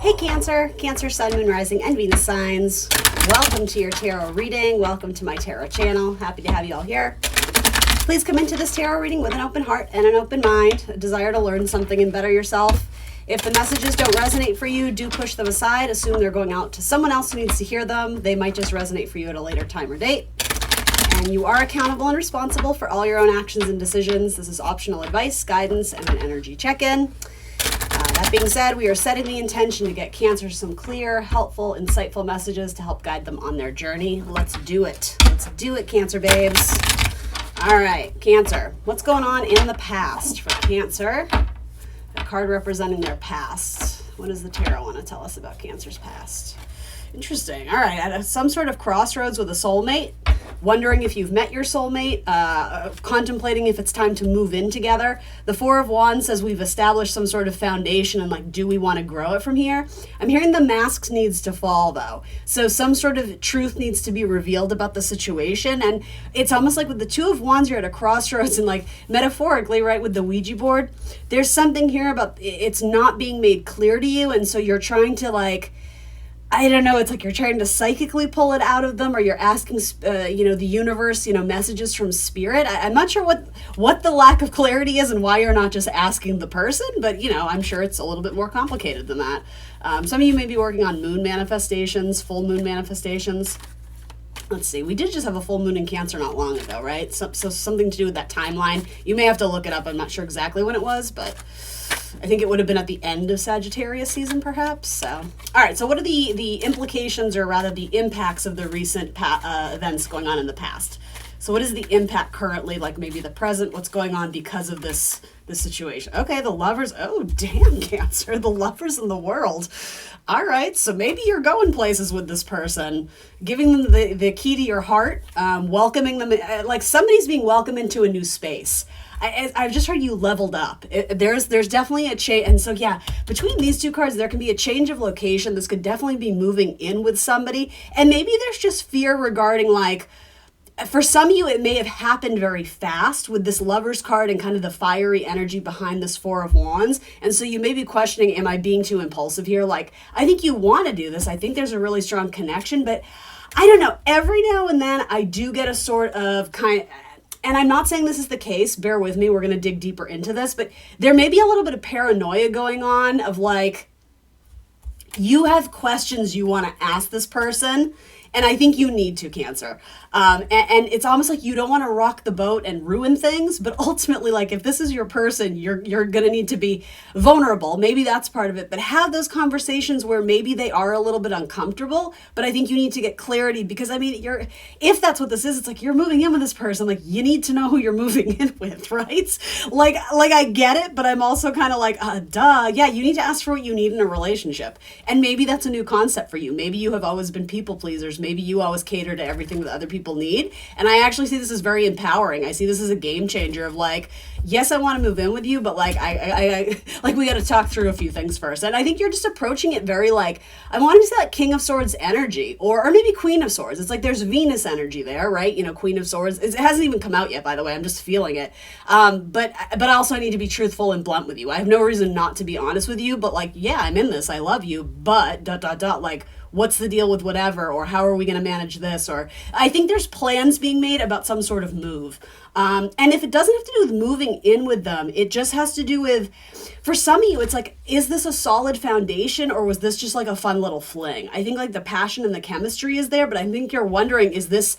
Hey Cancer, Sun, Moon, Rising, and Venus signs. Welcome to your tarot reading. Welcome to my tarot channel. Happy to have you all here. Please come into this tarot reading with an open heart and an open mind, a desire to learn something and better yourself. If the messages don't resonate for you, do push them aside. Assume they're going out to someone else who needs to hear them. They might just resonate for you at a later time or date. And you are accountable and responsible for all your own actions and decisions. This is optional advice, guidance, and an energy check-in. That being said, we are setting the intention to get Cancer some clear, helpful, insightful messages to help guide them on their journey. Let's do it. Let's do it, Cancer babes. All right, Cancer. What's going on in the past for Cancer? A card representing their past. What does the tarot want to tell us about Cancer's past? Interesting. All right, at some sort of crossroads with a soulmate, wondering if you've met your soulmate, contemplating if it's time to move in together. The Four of Wands says we've established some sort of foundation and like, do we want to grow it from here? I'm hearing the mask needs to fall though. So some sort of truth needs to be revealed about the situation. And it's almost like with the Two of Wands, you're at a crossroads and like metaphorically, right, with the Ouija board, there's something here about it's not being made clear to you. And so you're trying to like, I don't know, it's like you're trying to psychically pull it out of them, or you're asking, the universe, messages from spirit. I'm not sure what the lack of clarity is and why you're not just asking the person, but, I'm sure it's a little bit more complicated than that. Some of you may be working on moon manifestations, full moon manifestations. Let's see, we did just have a full moon in Cancer not long ago, right? So something to do with that timeline. You may have to look it up. I'm not sure exactly when it was, but I think it would have been at the end of Sagittarius season, perhaps. So, all right. So what are the implications, or rather the impacts of the recent events going on in the past? So what is the impact currently, like maybe the present, what's going on because of this situation? Okay, the Lovers. Oh, damn, Cancer. The Lovers in the world. All right. So maybe you're going places with this person, giving them the key to your heart, welcoming them, like somebody's being welcomed into a new space. I've just heard you leveled up. There's definitely a change. And so, yeah, between these two cards, there can be a change of location. This could definitely be moving in with somebody. And maybe there's just fear regarding, like, for some of you, it may have happened very fast with this Lover's card and kind of the fiery energy behind this Four of Wands. And so you may be questioning, am I being too impulsive here? Like, I think you want to do this. I think there's a really strong connection, but I don't know. Every now and then I do get a sort of and I'm not saying this is the case, bear with me, we're going to dig deeper into this, but there may be a little bit of paranoia going on of like, you have questions you want to ask this person, and I think you need to, Cancer. And it's almost like you don't want to rock the boat and ruin things, but ultimately, like, if this is your person, you're going to need to be vulnerable. Maybe that's part of it, but have those conversations where maybe they are a little bit uncomfortable, but I think you need to get clarity, because I mean, if that's what this is, it's like you're moving in with this person, like you need to know who you're moving in with, right? Like I get it, but I'm also kind of like, duh. Yeah, you need to ask for what you need in a relationship. And maybe that's a new concept for you. Maybe you have always been people pleasers. Maybe you always cater to everything that other people need. And I actually see this as very empowering. I see this as a game changer of like, yes, I want to move in with you, but like, I like, we got to talk through a few things first. And I think you're just approaching it very like, I want to say like King of Swords energy, or maybe Queen of Swords. It's like there's Venus energy there, right? Queen of Swords. It hasn't even come out yet, by the way. I'm just feeling it. But also I need to be truthful and blunt with you. I have no reason not to be honest with you, but like, yeah, I'm in this. I love you, but ... like, what's the deal with whatever, or how are we going to manage this? Or I think there's plans being made about some sort of move. And if it doesn't have to do with moving in with them, it just has to do with, for some of you, it's like, is this a solid foundation, or was this just like a fun little fling? I think like the passion and the chemistry is there, but I think you're wondering, is this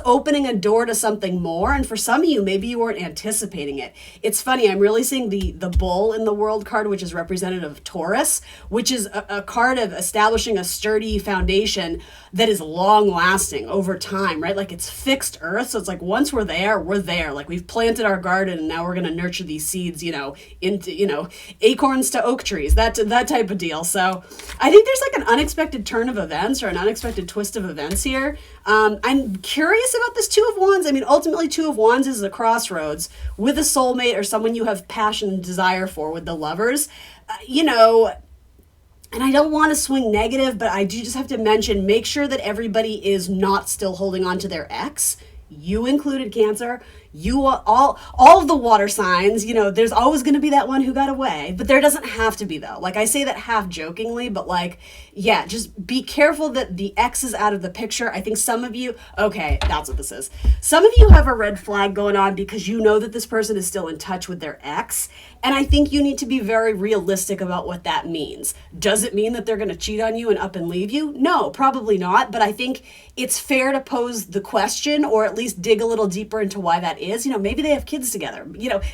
opening a door to something more? And for some of you, maybe you weren't anticipating it. It's funny, I'm really seeing the bull in the world card, which is representative of Taurus, which is a card of establishing a sturdy foundation that is long lasting over time, right? Like it's fixed earth. So it's like, once we're there, like we've planted our garden, and now we're going to nurture these seeds, into, acorns to oak trees, that type of deal. So I think there's like an unexpected turn of events, or an unexpected twist of events here. I'm curious about this Two of Wands. I mean, ultimately Two of Wands is a crossroads with a soulmate or someone you have passion and desire for with the Lovers, and I don't want to swing negative, but I do just have to mention, make sure that everybody is not still holding on to their ex. You included, Cancer. All of the water signs, there's always going to be that one who got away, but there doesn't have to be, though. Like, I say that half jokingly, but like, yeah, just be careful that the X is out of the picture. I think some of you, okay, that's what this is. Some of you have a red flag going on because you know that this person is still in touch with their ex. And I think you need to be very realistic about what that means. Does it mean that they're going to cheat on you and up and leave you? No, probably not. But I think it's fair to pose the question, or at least dig a little deeper into why that is. Maybe they have kids together.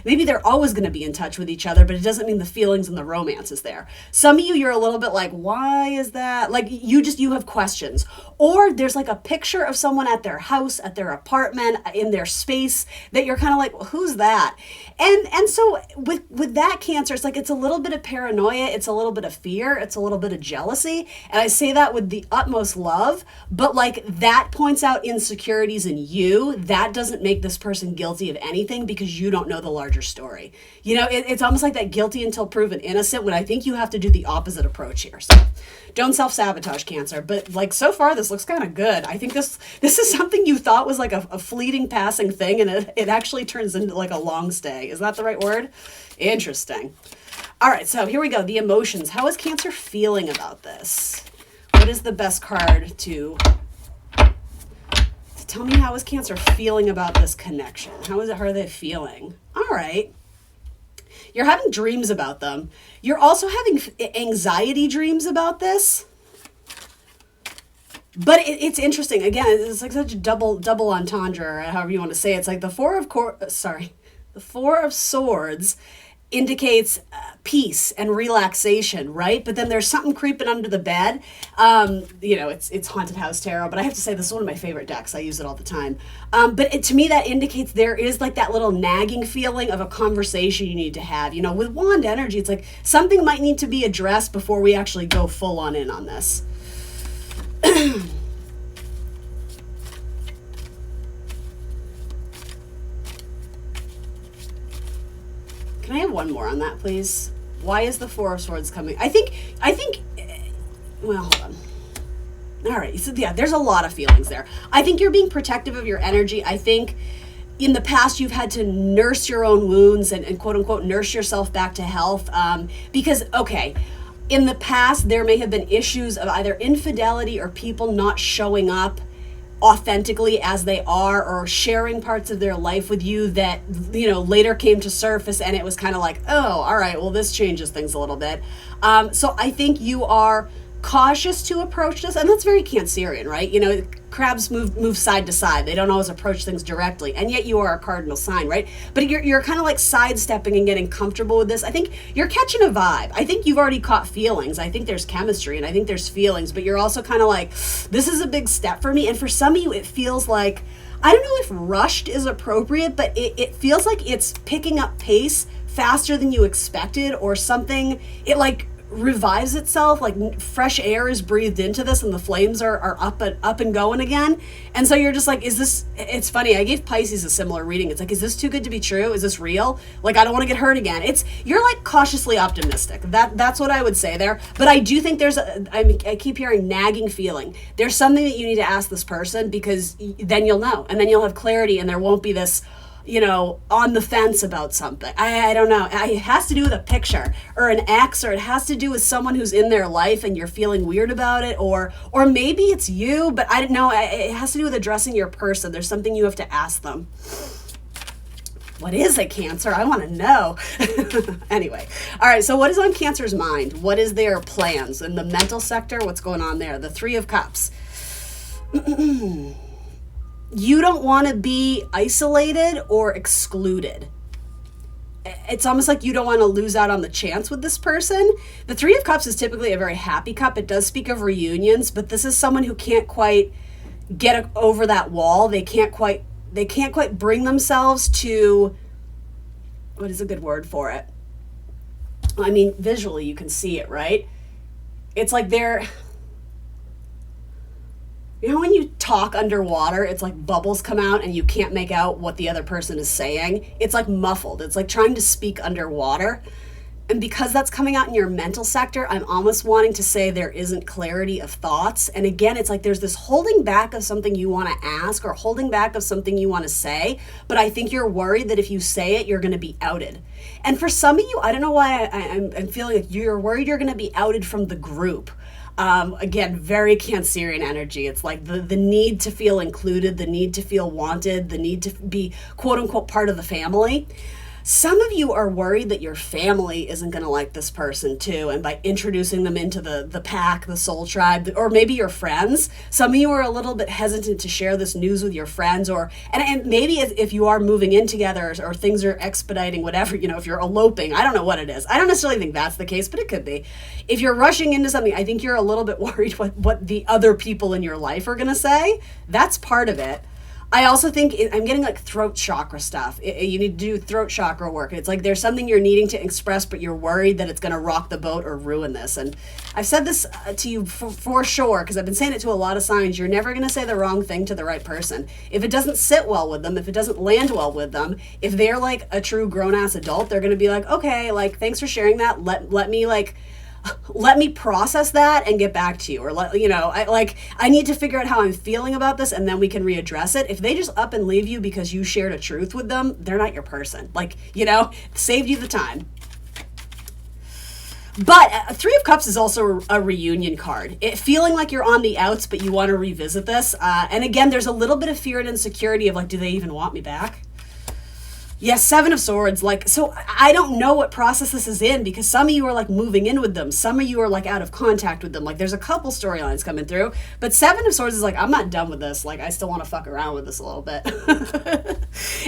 Maybe they're always going to be in touch with each other, but it doesn't mean the feelings and the romance is there. Some of you're a little bit like, why is that? Like, you have questions. Or there's like a picture of someone at their house, at their apartment, in their space that you're kind of like, well, who's that? And so with that, Cancer, it's a little bit of paranoia, it's a little bit of fear, it's a little bit of jealousy. And I say that with the utmost love, but like that points out insecurities in you. That doesn't make this person guilty of anything because you don't know the larger story. It's almost like that guilty until proven innocent, when I think you have to do the opposite approach here. So don't self-sabotage, Cancer. But like, so far this looks kind of good. I think this is something you thought was like a fleeting passing thing, and it actually turns into like a long stay. Is that the right word? Interesting. All right, so here we go. The emotions. How is Cancer feeling about this? What is the best card to tell me? How is Cancer feeling about this connection? How are they feeling? All right. You're having dreams about them. You're also having anxiety dreams about this. But it's interesting. Again, it's like such a double entendre, or however you want to say it. It's like the Four of Swords indicates peace and relaxation, right? But then there's something creeping under the bed. It's Haunted House Tarot, but I have to say this is one of my favorite decks. I use it all the time. But to me, that indicates there is like that little nagging feeling of a conversation you need to have. With Wand energy, it's like something might need to be addressed before we actually go full on in on this. Can I have one more on that, please? Why is the Four of Swords coming? I think, well, hold on. All right, so yeah, there's a lot of feelings there. I think you're being protective of your energy. I think in the past you've had to nurse your own wounds and quote unquote nurse yourself back to health. Because, okay, in the past there may have been issues of either infidelity or people not showing up authentically as they are, or sharing parts of their life with you that later came to surface, and it was kind of like, oh, all right, well, this changes things a little bit. So I think you are cautious to approach this, and that's very Cancerian, right? Crabs move side to side. They don't always approach things directly, and yet you are a cardinal sign, right? But you're kind of like sidestepping and getting comfortable with this. I think you're catching a vibe. I think you've already caught feelings. I think there's chemistry, and I think there's feelings, but you're also kind of like, this is a big step for me. And for some of you, it feels like, I don't know if rushed is appropriate, but it feels like it's picking up pace faster than you expected, or something. It like revives itself, like fresh air is breathed into this, and the flames are up and going again. And so you're just like, is this, it's funny, I gave Pisces a similar reading. It's like, is this too good to be true? Is this real? Like, I don't want to get hurt again. You're like cautiously optimistic. That's what I would say there. But I do think I keep hearing nagging feeling. There's something that you need to ask this person, because then you'll know, and then you'll have clarity, and there won't be this on the fence about something. I don't know. It has to do with a picture or an ex, or it has to do with someone who's in their life and you're feeling weird about it, or maybe it's you, but I don't know. It has to do with addressing your person. There's something you have to ask them. What is it, Cancer? I want to know. Anyway. All right. So what is on Cancer's mind? What is their plans in the mental sector? What's going on there? The Three of Cups. You don't want to be isolated or excluded. It's almost like you don't want to lose out on the chance with this person. The Three of Cups is typically a very happy cup. It does speak of reunions, but this is someone who can't quite get over that wall. They can't quite bring themselves to, what is a good word for it? I mean, visually you can see it, right? It's like when you talk underwater, it's like bubbles come out and you can't make out what the other person is saying. It's like muffled. It's like trying to speak underwater. And because that's coming out in your mental sector, I'm almost wanting to say there isn't clarity of thoughts. And again, it's like there's this holding back of something you want to ask or holding back of something you want to say. But I think you're worried that if you say it, you're going to be outed. And for some of you, I don't know why I'm feeling like you're worried you're going to be outed from the group. Again, very Cancerian energy. It's like the need to feel included, the need to feel wanted, the need to be quote unquote part of the family. Some of you are worried that your family isn't going to like this person too. And by introducing them into the pack, the soul tribe, or maybe your friends, some of you are a little bit hesitant to share this news with your friends, and maybe if you are moving in together or things are expediting, whatever, if you're eloping, I don't know what it is. I don't necessarily think that's the case, but it could be. If you're rushing into something, I think you're a little bit worried what the other people in your life are going to say. That's part of it. I also think I'm getting like throat chakra stuff. You need to do throat chakra work. It's like there's something you're needing to express, but you're worried that it's going to rock the boat or ruin this. And I've said this to you for sure, because I've been saying it to a lot of signs. You're never going to say the wrong thing to the right person. If it doesn't sit well with them, if it doesn't land well with them, if they're like a true grown-ass adult, they're going to be like, okay, like, thanks for sharing that. Let me process that and get back to you. Or I need to figure out how I'm feeling about this, and then we can readdress it. If they just up and leave you because you shared a truth with them, they're not your person. Saved you the time. But Three of Cups is also a reunion card. Feeling like you're on the outs, but you want to revisit this. And again, there's a little bit of fear and insecurity of do they even want me back? Yes, Seven of Swords. So I don't know what process this is in, because some of you are moving in with them. Some of you are out of contact with them. There's a couple storylines coming through, but Seven of Swords is I'm not done with this. I still want to fuck around with this a little bit.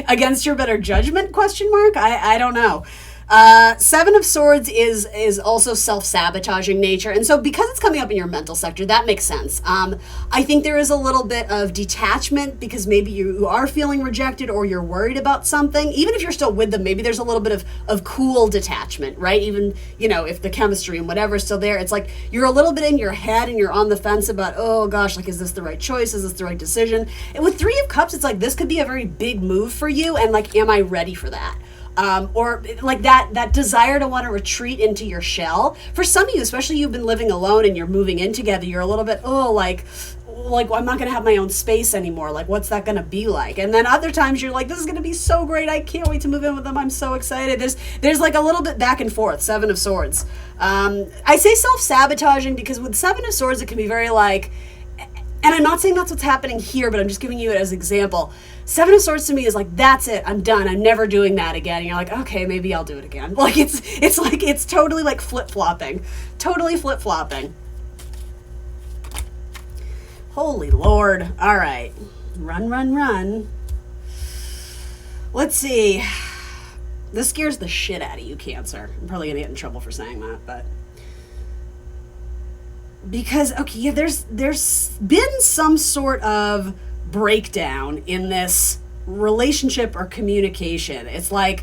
Against your better judgment, question mark? I don't know. Seven of Swords is also self-sabotaging nature, and so because it's coming up in your mental sector, that makes sense. I think there is a little bit of detachment because maybe you are feeling rejected or you're worried about something. Even if you're still with them, maybe there's a little bit of cool detachment, right? Even, if the chemistry and whatever is still there, it's you're a little bit in your head and you're on the fence about, oh gosh, is this the right choice? Is this the right decision? And with Three of Cups, it's this could be a very big move for you, and am I ready for that? Or that desire to want to retreat into your shell. For some of you, especially you've been living alone and you're moving in together, you're a little bit, I'm not going to have my own space anymore. What's that going to be like? And then other times you're this is going to be so great. I can't wait to move in with them. I'm so excited. There's a little bit back and forth. Seven of Swords. I say self-sabotaging because with Seven of Swords, it can be very and I'm not saying that's what's happening here, but I'm just giving you it as an example. Seven of Swords to me is that's it. I'm done. I'm never doing that again. And you're okay, maybe I'll do it again. It's totally flip-flopping. Totally flip-flopping. Holy Lord. All right. Run. Let's see. This scares the shit out of you, Cancer. I'm probably going to get in trouble for saying that, but... Because, there's been some sort of breakdown in this relationship or communication. It's I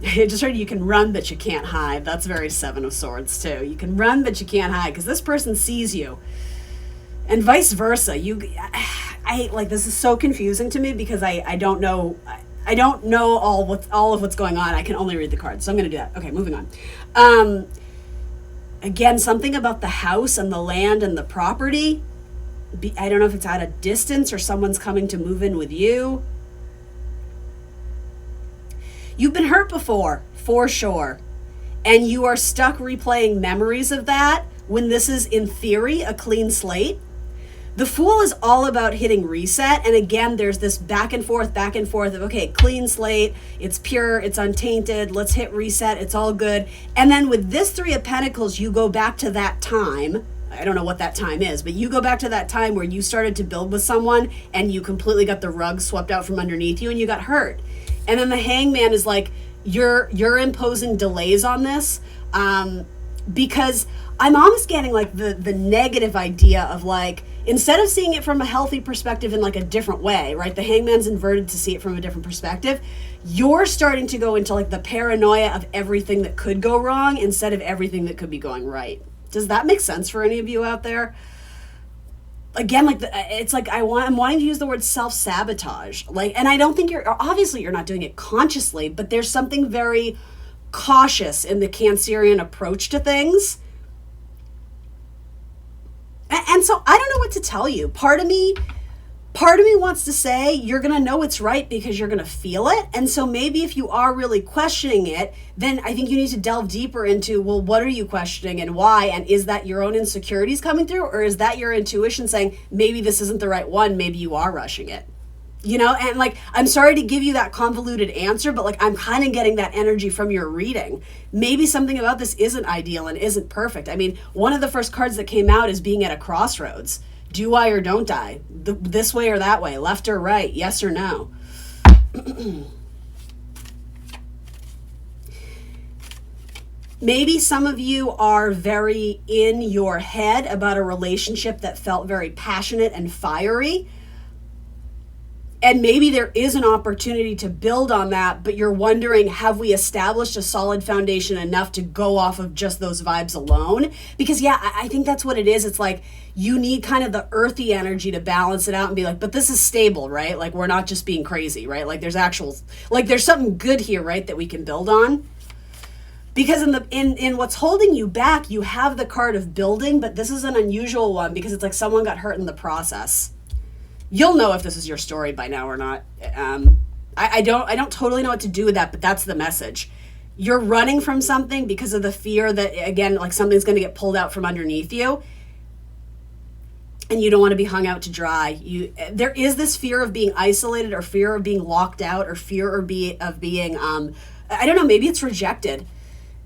just heard you can run, but you can't hide. That's very Seven of Swords, too. You can run, but you can't hide, because this person sees you. And vice versa. This is so confusing to me, because I don't know... I don't know all of what's going on. I can only read the cards, so I'm going to do that. Okay, moving on. Again, something about the house and the land and the property. I don't know if it's at a distance or someone's coming to move in with you. You've been hurt before, for sure. And you are stuck replaying memories of that when this is, in theory, a clean slate. The Fool is all about hitting reset. And again, there's this back and forth of, okay, clean slate, it's pure, it's untainted, let's hit reset, it's all good. And then with this Three of Pentacles, you go back to that time. I don't know what that time is, but you go back to that time where you started to build with someone and you completely got the rug swept out from underneath you and you got hurt. And then the Hangman is you're imposing delays on this, because I'm almost getting the negative idea of instead of seeing it from a healthy perspective in a different way, right? The Hangman's inverted to see it from a different perspective. You're starting to go into the paranoia of everything that could go wrong instead of everything that could be going right. Does that make sense for any of you out there? Again, I'm wanting to use the word self-sabotage. And I don't think you're not doing it consciously, but there's something very cautious in the Cancerian approach to things. And so I don't know what to tell you. Part of me wants to say you're going to know it's right because you're going to feel it. And so maybe if you are really questioning it, then I think you need to delve deeper into, well, what are you questioning and why? And is that your own insecurities coming through? Or is that your intuition saying, maybe this isn't the right one, maybe you are rushing it? You know, and like, I'm sorry to give you that convoluted answer, but like, I'm kind of getting that energy from your reading. Maybe something about this isn't ideal and isn't perfect. I mean, one of the first cards that came out is being at a crossroads. Do I or don't I? This way or that way? Left or right? Yes or no? Maybe some of you are very in your head about a relationship that felt very passionate and fiery. And maybe there is an opportunity to build on that, but you're wondering, have we established a solid foundation enough to go off of just those vibes alone? Because yeah, I think that's what it is. It's like you need kind of the earthy energy to balance it out and be like, but this is stable, right? Like we're not just being crazy, right? Like there's something good here, right, that we can build on. Because in what's holding you back, you have the card of building, but this is an unusual one because it's like someone got hurt in the process. You'll know if this is your story by now or not. I don't totally know what to do with that, but that's the message. You're running from something because of the fear that, again, like something's going to get pulled out from underneath you, and you don't want to be hung out to dry. There is this fear of being isolated, or fear of being locked out, or fear of being, I don't know, maybe it's rejected.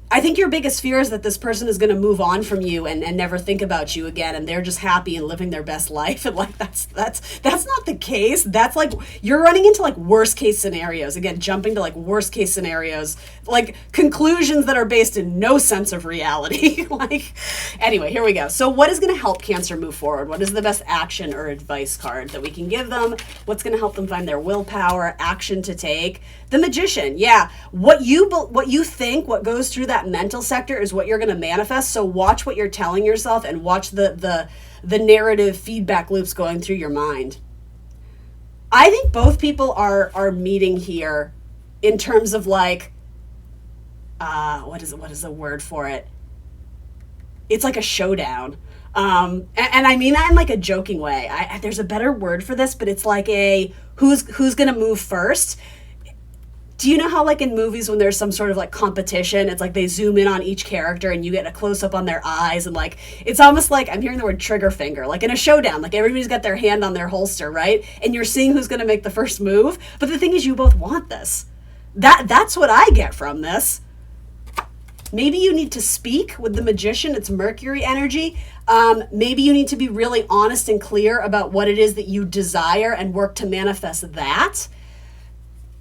I think your biggest fear is that this person is going to move on from you and never think about you again, and they're just happy and living their best life. And like that's not the case. That's like you're running into like worst case scenarios. Again, jumping to like worst case scenarios, like conclusions that are based in no sense of reality. Like anyway, here we go. So what is going to help Cancer move forward? What is the best action or advice card that we can give them? What's going to help them find their willpower, action to take? The Magician. Yeah, what you think, what goes through that mental sector is what you're going to manifest. So watch what you're telling yourself and watch the narrative feedback loops going through your mind. I think both people are meeting here in terms of like what is the word for it? It's like a showdown. And I mean that in like a joking way. There's a better word for this, but it's like a who's going to move first. Do you know how like in movies when there's some sort of like competition, it's like they zoom in on each character and you get a close up on their eyes, and like it's almost like I'm hearing the word trigger finger, like in a showdown, like everybody's got their hand on their holster, right? And you're seeing who's going to make the first move. But the thing is, you both want this. That's what I get from this. Maybe you need to speak with the Magician. It's Mercury energy. Maybe you need to be really honest and clear about what it is that you desire and work to manifest that.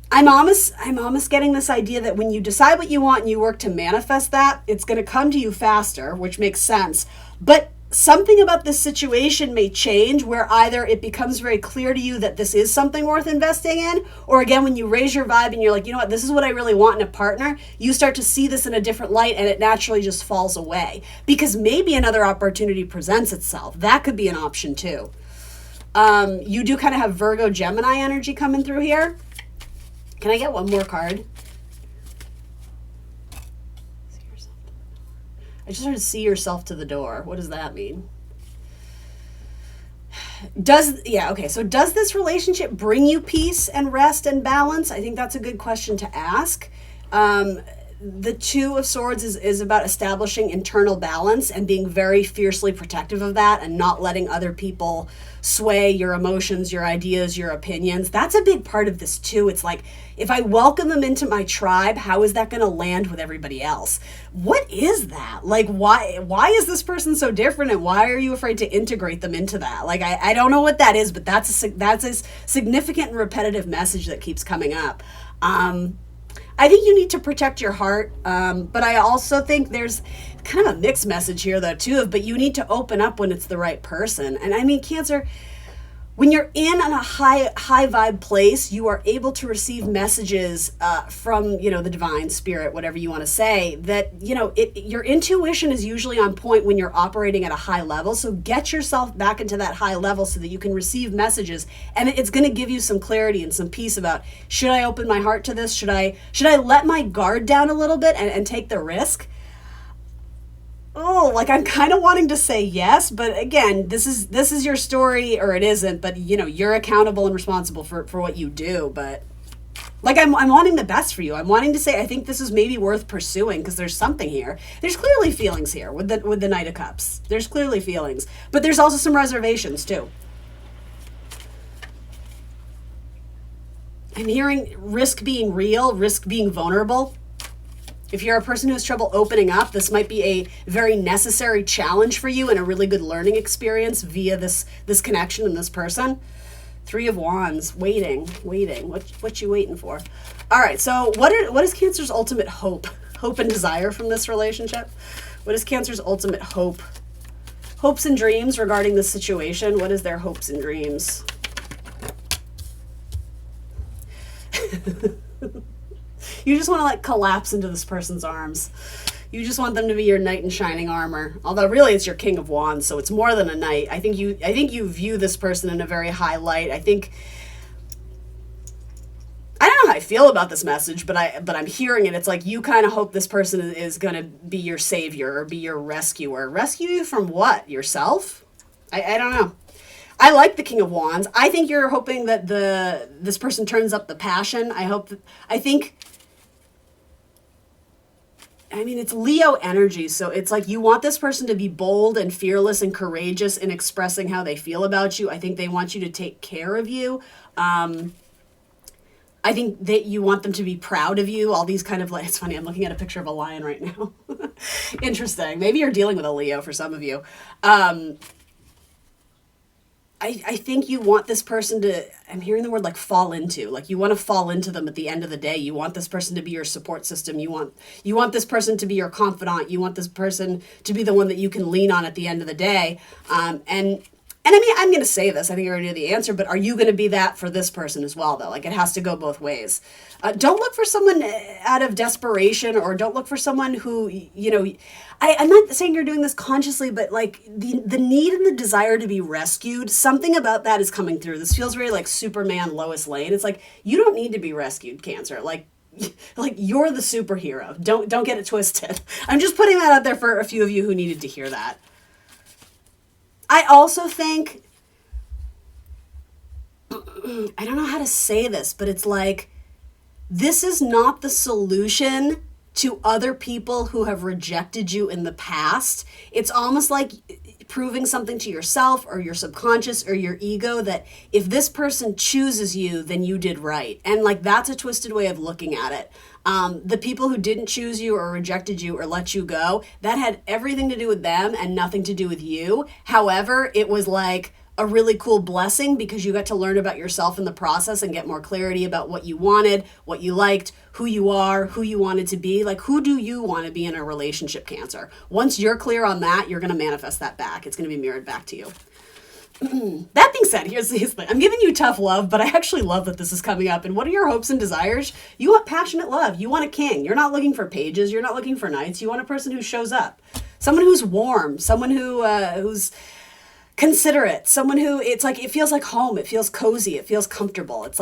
I'm almost getting this idea that when you decide what you want and you work to manifest that, it's going to come to you faster, which makes sense. But something about this situation may change where either it becomes very clear to you that this is something worth investing in, or again, when you raise your vibe and you're like, you know what, this is what I really want in a partner, you start to see this in a different light and it naturally just falls away because maybe another opportunity presents itself. That could be an option too. You do kind of have Virgo Gemini energy coming through here. Can I get one more card? I just heard see yourself to the door. What does that mean? So does this relationship bring you peace and rest and balance? I think that's a good question to ask. The Two of Swords is about establishing internal balance and being very fiercely protective of that and not letting other people sway your emotions, your ideas, your opinions. That's a big part of this too. It's like, if I welcome them into my tribe, how is that going to land with everybody else? What is that? Like, why is this person so different, and why are you afraid to integrate them into that? Like, I don't know what that is, but that's a significant and repetitive message that keeps coming up. I think you need to protect your heart, but I also think there's kind of a mixed message here though too, but you need to open up when it's the right person. And I mean, Cancer, when you're in a high vibe place, you are able to receive messages from, the divine spirit, whatever you want to say, that, your intuition is usually on point when you're operating at a high level. So get yourself back into that high level so that you can receive messages, and it's going to give you some clarity and some peace about, should I open my heart to this? Should I let my guard down a little bit and take the risk? Oh, like I'm kind of wanting to say yes, but again, this is your story, or it isn't, but you're accountable and responsible for what you do. But like I'm wanting the best for you. I'm wanting to say I think this is maybe worth pursuing because there's something here. There's clearly feelings here with the Knight of Cups. There's clearly feelings, but there's also some reservations too. I'm hearing risk being real, risk being vulnerable. If you're a person who has trouble opening up, this might be a very necessary challenge for you and a really good learning experience via this connection and this person. 3 of Wands, waiting. What you waiting for? All right, so what is Cancer's ultimate hope and desire from this relationship? What is Cancer's ultimate hopes and dreams regarding this situation? What is their hopes and dreams? You just want to collapse into this person's arms. You just want them to be your knight in shining armor. Although really it's your King of Wands, so it's more than a knight. I think you view this person in a very high light. I don't know how I feel about this message, but I'm hearing it. It's like you kind of hope this person is going to be your savior or be your rescuer. Rescue you from what? Yourself? I don't know. I like the King of Wands. I think you're hoping that this person turns up the passion. It's Leo energy, so it's like you want this person to be bold and fearless and courageous in expressing how they feel about you. I think they want you to take care of you. I think that you want them to be proud of you. All these kind of it's funny, I'm looking at a picture of a lion right now. Interesting. Maybe you're dealing with a Leo for some of you. I think you want this person to, I'm hearing the word fall into, you want to fall into them at the end of the day. You want this person to be your support system. You want this person to be your confidant. You want this person to be the one that you can lean on at the end of the day. I'm going to say this, I think I already know the answer, but are you going to be that for this person as well, though? It has to go both ways. Don't look for someone out of desperation, or don't look for someone who, I'm not saying you're doing this consciously, but the need and the desire to be rescued, something about that is coming through. This feels very Superman, Lois Lane. It's you don't need to be rescued, Cancer. You're the superhero. Don't get it twisted. I'm just putting that out there for a few of you who needed to hear that. I also think, I don't know how to say this, but it's this is not the solution to other people who have rejected you in the past. It's almost like proving something to yourself or your subconscious or your ego that if this person chooses you, then you did right. And that's a twisted way of looking at it. The people who didn't choose you or rejected you or let you go, that had everything to do with them and nothing to do with you. However, it was a really cool blessing because you got to learn about yourself in the process and get more clarity about what you wanted, what you liked, who you are, who you wanted to be. Who do you want to be in a relationship, Cancer? Once you're clear on that, you're going to manifest that back. It's going to be mirrored back to you. That being said, here's the thing. I'm giving you tough love, but I actually love that this is coming up. And what are your hopes and desires? You want passionate love. You want a king. You're not looking for pages. You're not looking for knights. You want a person who shows up. Someone who's warm. Someone who's considerate. Someone who, it feels like home. It feels cozy. It feels comfortable. It's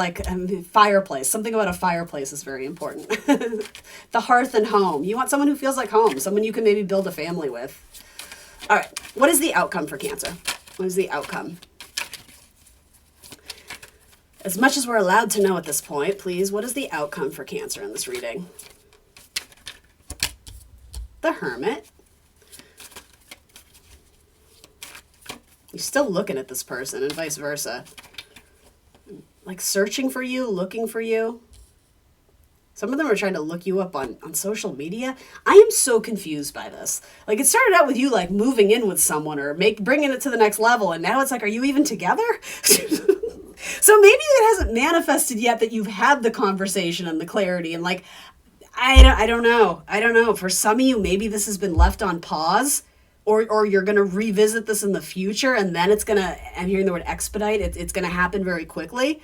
fireplace. Something about a fireplace is very important. The hearth and home. You want someone who feels like home. Someone you can maybe build a family with. All right. What is the outcome for Cancer? What is the outcome? As much as we're allowed to know at this point, please, what is the outcome for Cancer in this reading? The Hermit. You're still looking at this person and vice versa. Searching for you, looking for you. Some of them are trying to look you up on social media. I am so confused by this. It started out with you moving in with someone or bringing it to the next level, and now it's are you even together? So maybe it hasn't manifested yet that you've had the conversation and the clarity, and I don't know. For some of you, maybe this has been left on pause or you're going to revisit this in the future, and then it's going to, I'm hearing the word expedite, it's going to happen very quickly.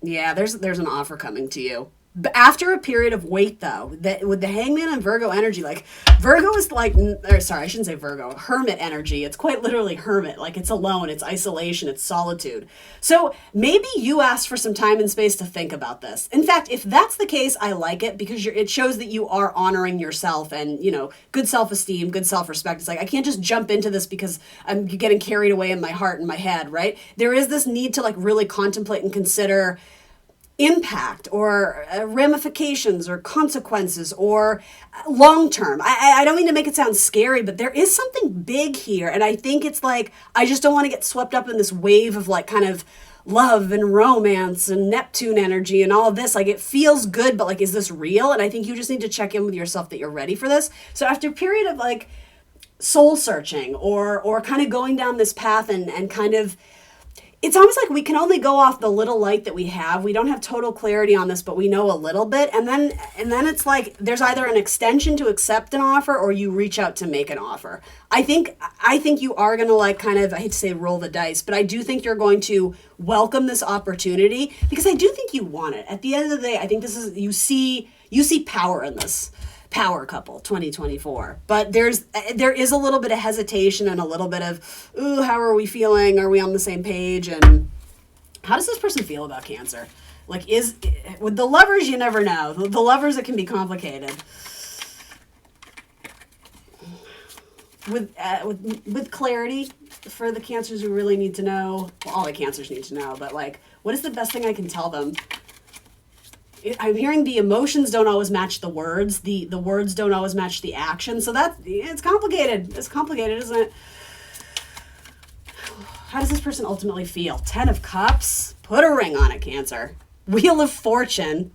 Yeah, there's an offer coming to you. But after a period of wait, though, that with the Hangman and Virgo energy, like Virgo is like, or sorry, I shouldn't say Virgo, hermit energy. It's quite literally hermit, like it's alone, it's isolation, it's solitude. So maybe you asked for some time and space to think about this. In fact, if that's the case, I like it because it shows that you are honoring yourself and, you know, good self-esteem, good self-respect. It's like, I can't just jump into this because I'm getting carried away in my heart and my head, right? There is this need to like really contemplate and consider impact or ramifications or consequences or long term. I don't mean to make it sound scary, but there is something big here. And I think it's like, I just don't want to get swept up in this wave of like kind of love and romance and Neptune energy and all of this. Like it feels good, but like, is this real? And I think you just need to check in with yourself that you're ready for this. So after a period of like soul searching or kind of going down this path and kind of, it's almost like we can only go off the little light that we have. We don't have total clarity on this, but we know a little bit. And then it's like there's either an extension to accept an offer or you reach out to make an offer. I think you are going to like kind of, I hate to say roll the dice, but I do think you're going to welcome this opportunity because I do think you want it. At the end of the day, I think this is, you see power in this. Power couple 2024, but there is a little bit of hesitation and a little bit of, ooh, how are we feeling? Are we on the same page? And how does this person feel about Cancer? Like with the lovers, you never know. The lovers, it can be complicated. With clarity for the Cancers who really need to know, well, all the Cancers need to know, but like, what is the best thing I can tell them? I'm hearing the emotions don't always match the words. The words don't always match the action. So it's complicated. It's complicated, isn't it? How does this person ultimately feel? 10 of Cups. Put a ring on it, Cancer. Wheel of Fortune.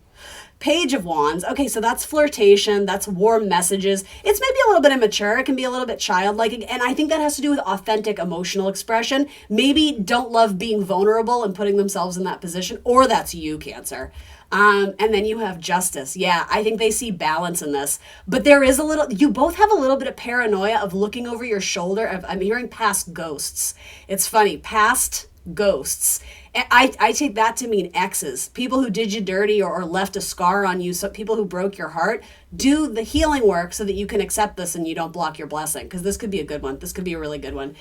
Page of Wands. Okay, so that's flirtation. That's warm messages. It's maybe a little bit immature. It can be a little bit childlike. And I think that has to do with authentic emotional expression. Maybe don't love being vulnerable and putting themselves in that position. Or that's you, Cancer. And then you have Justice. Yeah, I think they see balance in this. But there is you both have a little bit of paranoia of looking over your shoulder. I'm hearing past ghosts. It's funny, past ghosts. I take that to mean exes, people who did you dirty or left a scar on you. So people who broke your heart, do the healing work so that you can accept this and you don't block your blessing. Because this could be a good one. This could be a really good one.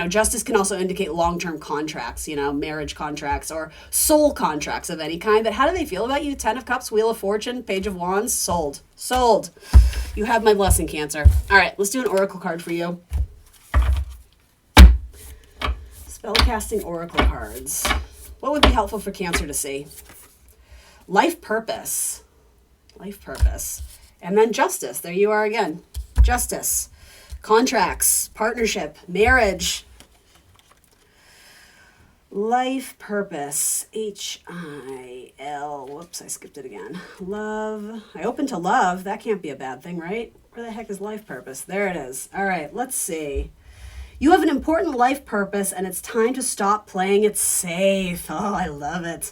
Justice can also indicate long-term contracts, marriage contracts or soul contracts of any kind. But how do they feel about you? 10 of Cups, Wheel of Fortune, Page of Wands, sold. You have my blessing, Cancer. All right, let's do an oracle card for you. Spellcasting oracle cards. What would be helpful for Cancer to see? Life purpose. And then Justice. There you are again. Justice. Contracts. Partnership. Marriage. Life purpose. H-I-L. Whoops, I skipped it again. Love. I opened to love. That can't be a bad thing, right? Where the heck is life purpose? There it is. All right, let's see. You have an important life purpose, and it's time to stop playing it safe. Oh, I love it.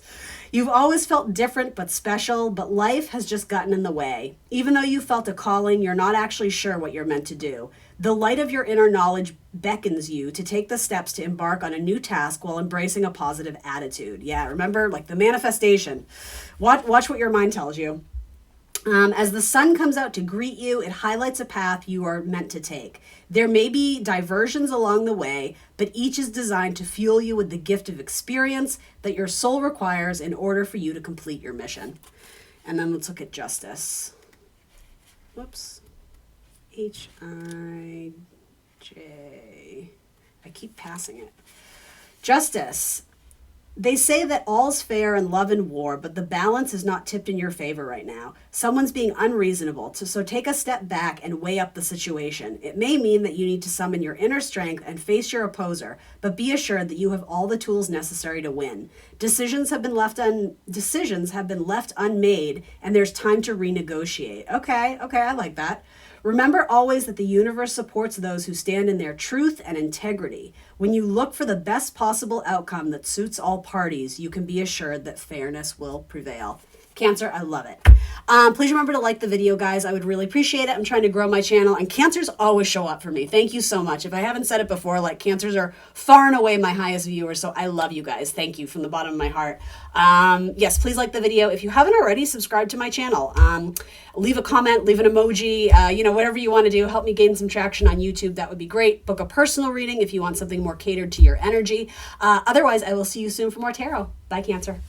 You've always felt different but special, but life has just gotten in the way. Even though you felt a calling, you're not actually sure what you're meant to do. The light of your inner knowledge beckons you to take the steps to embark on a new task while embracing a positive attitude. Yeah, remember, like the manifestation. Watch what your mind tells you. As the sun comes out to greet you, it highlights a path you are meant to take. There may be diversions along the way, but each is designed to fuel you with the gift of experience that your soul requires in order for you to complete your mission. And then let's look at Justice. Whoops. H-I-J. I keep passing it. Justice. They say that all's fair in love and war, but the balance is not tipped in your favor right now. Someone's being unreasonable, so take a step back and weigh up the situation. It may mean that you need to summon your inner strength and face your opposer, but be assured that you have all the tools necessary to win. Decisions have been left unmade, and there's time to renegotiate. Okay, I like that. Remember always that the universe supports those who stand in their truth and integrity. When you look for the best possible outcome that suits all parties, you can be assured that fairness will prevail. Cancer, I love it. Please remember to like the video, guys. I would really appreciate it. I'm trying to grow my channel, and Cancers always show up for me. Thank you so much. If I haven't said it before, like, Cancers are far and away my highest viewers, so I love you guys. Thank you from the bottom of my heart. Yes, please like the video. If you haven't already, subscribe to my channel. Leave a comment, leave an emoji, whatever you want to do. Help me gain some traction on YouTube. That would be great. Book a personal reading if you want something more catered to your energy. Otherwise, I will see you soon for more tarot. Bye, Cancer.